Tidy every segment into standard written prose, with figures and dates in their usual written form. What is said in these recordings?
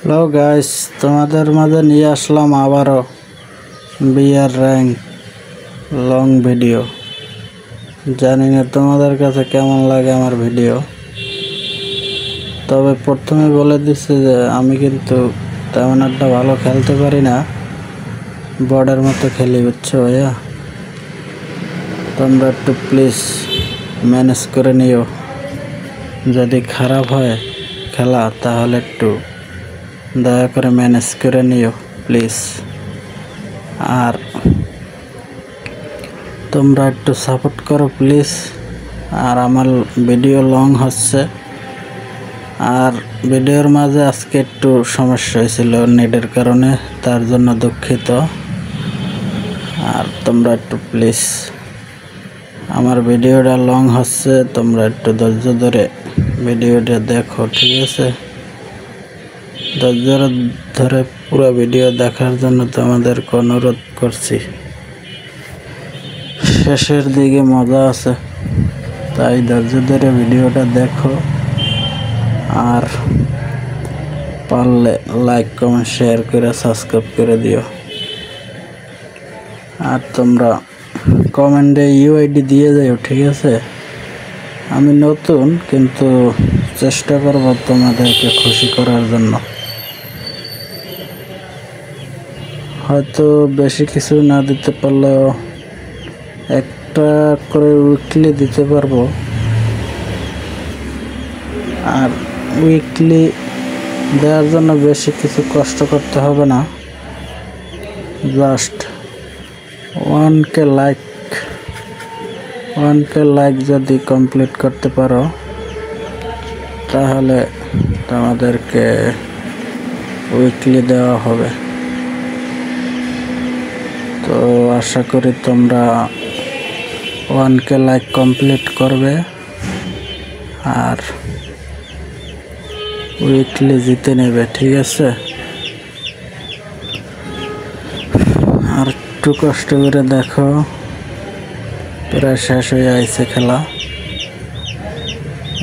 Hello guys, তোমাদের মাঝে নিয়ে আসলাম আবারও বিয়ার র্যাঙ্ক লং ভিডিও। জানি না তোমাদের কাছে কেমন লাগে আমার ভিডিও, তবে প্রথমে বলে দিচ্ছি যে আমি কিন্তু তেমন একটা ভালো খেলতে পারি না, বর্ডের মতো খেলি, বুঝছো ভাইয়া? তোমরা একটু প্লিজ ম্যানেজ করে নিও। যদি খারাপ হয় খেলা তাহলে একটু দয়া করে ম্যানেজ করে নিও প্লিজ। আর তোমরা একটু সাপোর্ট করো প্লিজ। আর আমার ভিডিও লং হচ্ছে, আর ভিডিওর মাঝে আজকে একটু সমস্যা হয়েছিল নেটের কারণে, তার জন্য দুঃখিত। আর তোমরা একটু প্লিজ, আমার ভিডিওটা লং হচ্ছে, তোমরা একটু ধৈর্য ধরে ভিডিওটা দেখো, ঠিক আছে? ধৈর্য ধরে পুরো ভিডিও দেখার জন্য তোমাদেরকে অনুরোধ করছি। শেষের দিকে মজা আছে, তাই ধৈর্য ধরে ভিডিওটা দেখো। আর পারলে লাইক কমেন্ট শেয়ার করে সাবস্ক্রাইব করে দিও। আর তোমরা কমেন্টে ইউআইডি দিয়ে যাও, ঠিক আছে? আমি নতুন, কিন্তু চেষ্টা করব তোমাদেরকে খুশি করার জন্য। হয়তো বেশি কিছু না দিতে পারলেও একটা করে উইকলি দিতে পারবো। আর উইকলি দেওয়ার জন্য বেশি কিছু কষ্ট করতে হবে না, জাস্ট 1K লাইক যদি কমপ্লিট করতে পারো তাহলে তোমাদেরকে উইকলি দেওয়া হবে। তো আশা করি তোমরা 1K লাইক কমপ্লিট করবে আর উইকলি জিতে নেবে, ঠিক আছে? আর একটু কষ্ট করে দেখো, প্রায় শেষ হয়ে আইছে খেলা,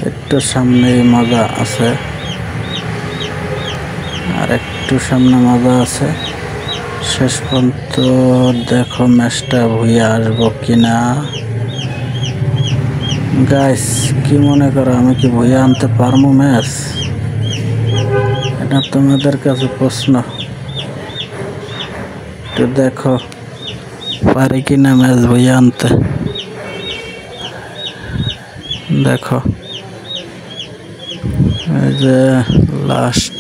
একটু সামনেই মজা আছে, আর একটু সামনে মজা আছে। শেষ পর্যন্ত দেখো ম্যাচটা ভুইয়া আসবো কিনা। গাইস, কি মনে করো আমি কি ভুইয়া আনতে পারবো ম্যাচ? এটা তোমাদের কাছে প্রশ্ন। একটু দেখো পারি কিনা ম্যাচ ভুইয়া আনতে। দেখো এই যে লাস্ট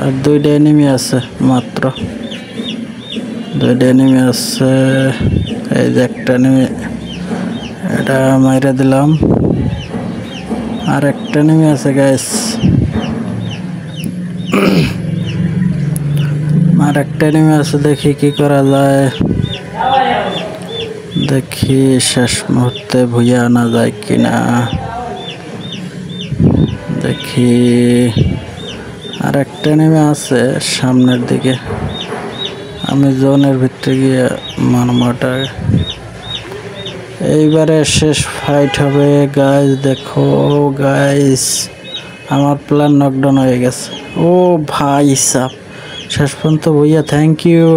আর 2টা এনিমি আছে, মাত্র 2টা এনিমি আছে। এই যে একটা এনিমি, এটা মাইরা দিলাম। আর একটা এনিমি আছে গাইস, আর একটা এনিমি আছে, দেখি কি করা যায়। দেখি শেষ মুহূর্তে ভুইয়া আনা যায় কিনা। দেখি আর একটা নেমে আছে সামনের দিকে, আমি জোনের ভিতরে গিয়ে মানমাটা। এইবারে শেষ ফাইট হবে গাইস। দেখো গাইস, আমার প্ল্যান নকডাউন হয়ে গেছে। ও ভাই সাব, শেষ পর্যন্ত ভুইয়া, থ্যাংক ইউ।